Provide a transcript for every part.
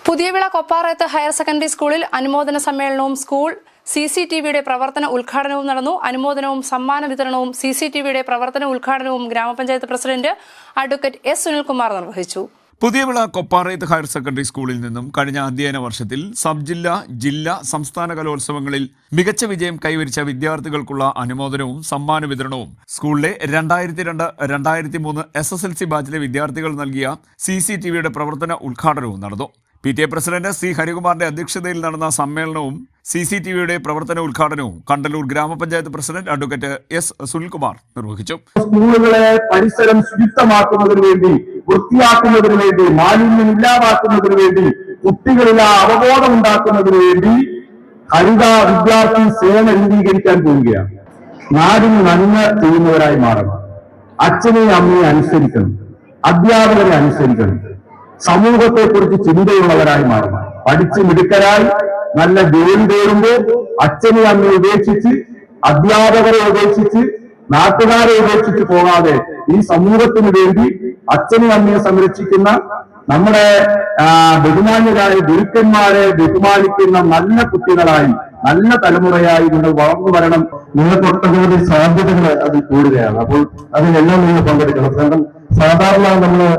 Puthiyavila കൊപ്പാറയത്ത് higher secondary സ്കൂളിൽ അനുമോദന സമ്മേളനവും സ്കൂൾ CCTVയുടെ പ്രവർത്തന ഉദ്ഘാടനവും നടന്നു. അനുമോദനവും സമ്മാന വിതരണവും CCTVയുടെ പ്രവർത്തന ഉദ്ഘാടനവും ഗ്രാമപഞ്ചായത്ത് പ്രസിഡന്റ് അഡ്വക്കേറ്റ് S. സുനിൽകുമാർ നിർവഹിച്ചു. പുതിയവിള കൊപ്പാറയത്ത് ഹയർ സെക്കൻഡറി സ്കൂളിൽ നിന്നും കഴിഞ്ഞ അധ്യയന വർഷത്തിൽ സബ് ജില്ലാ, ജില്ലാ, സംസ്ഥാന കലോത്സവങ്ങളിൽ മികച്ച വിജയം കൈവരിച്ച വിദ്യാർത്ഥികൾക്കുള്ള അനുമോദനവും സമ്മാന വിതരണവും സ്കൂളിലെ 2002-2003 SSLC ബാച്ചിലെ വിദ്യാർത്ഥികൾ നൽകിയ CCTVയുടെ പ്രവർത്തന ഉദ്ഘാടനവും നടന്നു. PTA president C. ഹരികുമാറിന്റെ അധ്യക്ഷതയിൽ നടന്ന സമ്മേളനവും CCTVയുടെ പ്രവർത്തന ഉദ്ഘാടനവും കണ്ടല്ലൂർ ഗ്രാമപഞ്ചായത്ത് പ്രസിഡന്റ് അഡ്വക്കേറ്റ് S. സുനിൽകുമാർ നിർവഹിച്ചു. സ്കൂളുകളെ പരിസരം ശുചിത്വമാക്കുന്നതിന് വേണ്ടി, വൃത്തിയാക്കുന്നതിന് വേണ്ടി, മാലിന്യം ഇല്ലാതാക്കുന്നതിന് വേണ്ടി, കുട്ടികളിൽ അവബോധം ഉണ്ടാക്കുന്നതിന് വേണ്ടി ഹരിത വിദ്യാർത്ഥി സേന രൂപീകരിക്കാൻ പോവുകയാണ്. നാടിന് നന്മ ചെയ്യുന്നവരായി മാറണം. അച്ഛനെയും അമ്മയെ അനുസരിക്കണം, അധ്യാപകരെ അനുസരിക്കണം, സമൂഹത്തെ കുറിച്ച് ചിന്തയുള്ളവരായി മാറണം. പഠിച്ച് മിടുക്കരായി നല്ല ജോലി തേടുമ്പോൾ അച്ഛനെയും അമ്മയെ ഉപേക്ഷിച്ച്, അധ്യാപകരെ ഉപേക്ഷിച്ച്, നാട്ടുകാരെ ഉപേക്ഷിച്ച് പോകാതെ ഈ സമൂഹത്തിന് വേണ്ടി അച്ഛനെയും അമ്മയെ സംരക്ഷിക്കുന്ന നമ്മുടെ ബഹുമാന്യരായ ഗുരുക്കന്മാരെ ബഹുമാനിക്കുന്ന നല്ല കുട്ടികളായി, നല്ല തലമുറയായി നിങ്ങൾ വളർന്നു വരണം. നിങ്ങൾക്ക് ഒട്ടനവധി സാധ്യതകൾ അതിൽ കൂടുകയാണ്. അപ്പോൾ അതിനെല്ലാം നിങ്ങൾ പങ്കെടുക്കണം. കാരണം സാധാരണ നമ്മൾ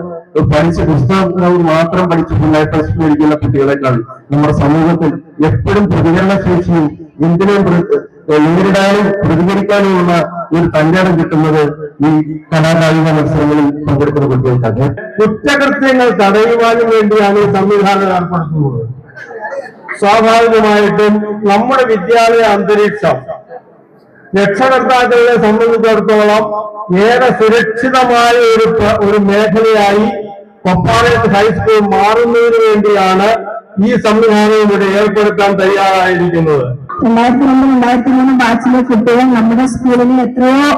പഠിച്ച പുസ്തകങ്ങൾ മാത്രം പഠിച്ച് പരിശീലിക്കുന്ന കുട്ടികളെക്കാൾ നമ്മുടെ സമൂഹത്തിൽ എപ്പോഴും പ്രതികരണശേഷിയും എന്തിനേയും നേരിടാനും പ്രതികരിക്കാനുമുള്ള ഒരു തന്റേടം കിട്ടുന്നത് ഈ കലാകായിക മത്സരങ്ങളിൽ പങ്കെടുക്കുന്ന കുട്ടികൾക്കാണ്. കുറ്റകൃത്യങ്ങൾ തടയുവാനും വേണ്ടിയാണ് ഈ സംവിധാനം ഏർപ്പെടുത്തുന്നത്. സ്വാഭാവികമായിട്ടും നമ്മുടെ വിദ്യാലയ അന്തരീക്ഷം രക്ഷകർത്താക്കളെ സംബന്ധിച്ചിടത്തോളം ഏറെ സുരക്ഷിതമായ ഒരു മേഖലയായി കൊപ്പാറയത്ത് ഹൈസ്കൂൾ മാറുന്നതിന് വേണ്ടിയാണ് ഈ സംവിധാനം ഇവിടെ ഏർപ്പെടുത്താൻ തയ്യാറായിരിക്കുന്നത്. 2002-2003 ബാച്ചിലെ കുട്ടികൾ നമ്മുടെ സ്കൂളിന് എത്രയോ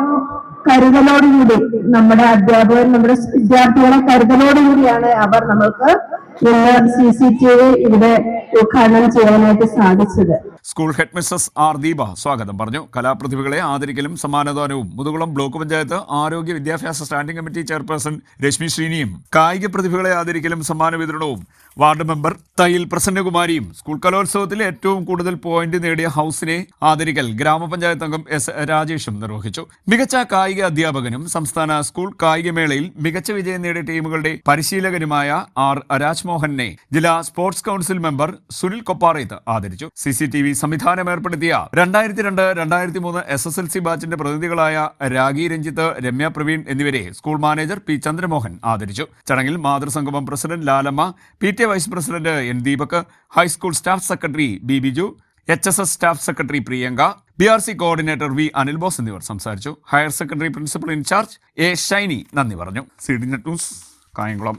കരുതലോടുകൂടി, നമ്മുടെ അധ്യാപകർ നമ്മുടെ വിദ്യാർത്ഥികളെ കരുതലോടുകൂടിയാണ് അവർ നമുക്ക് ഇന്ന് CCTV ഇവിടെ ഉദ്ഘാടനം ചെയ്യാനായിട്ട് സാധിച്ചത്. School headmistress R. Deepa സ്വാഗതം പറഞ്ഞു. കലാപ്രതിഭകളെ ആദരിക്കലും സമ്മാനദാനവും മുതുകുളം ബ്ലോക്ക് പഞ്ചായത്ത് ആരോഗ്യ വിദ്യാഭ്യാസ സ്റ്റാൻഡിംഗ് കമ്മിറ്റി ചെയർപേഴ്സൺ രശ്മി ശ്രീനിയും, കായിക പ്രതിഭകളെ ആദരിക്കലും സമ്മാന വിതരണവും വാർഡ് മെമ്പർ തയ്യിൽ പ്രസന്നകുമാരിയും, സ്കൂൾ കലോത്സവത്തിൽ ഏറ്റവും കൂടുതൽ പോയിന്റ് നേടിയ ഹൗസിനെ ആദരിക്കൽ ഗ്രാമപഞ്ചായത്ത് അംഗം S. രാജേഷും നിർവഹിച്ചു. മികച്ച കായിക അധ്യാപകനും സംസ്ഥാന സ്കൂൾ കായികമേളയിൽ മികച്ച വിജയം നേടിയ ടീമുകളുടെ പരിശീലകനുമായ R. രാജ്മോഹനെ ജില്ലാ സ്പോർട്സ് കൗൺസിൽ മെമ്പർ സുനിൽ കൊപ്പാറയത്ത് ആദരിച്ചു. CCTV സംവിധാനം ഏർപ്പെടുത്തിയ 2002-2003 SSLC ബാച്ചിന്റെ പ്രതിനിധികളായ രാഗി രഞ്ജിത്ത്, രമ്യ പ്രവീൺ എന്നിവരെ സ്കൂൾ മാനേജർ P. ചന്ദ്രമോഹൻ ആദരിച്ചു. ചടങ്ങിൽ മാതൃസംഗമം president Lalamma, PTA vice president N. Deepak, high school staff secretary B. Biju, HSS staff secretary Priyanka, BRC coordinator V. Anil Bose എന്നിവർ സംസാരിച്ചു. Higher secondary principal in charge A. Shiny നന്ദി പറഞ്ഞു. CDNet news, Kayamkulam.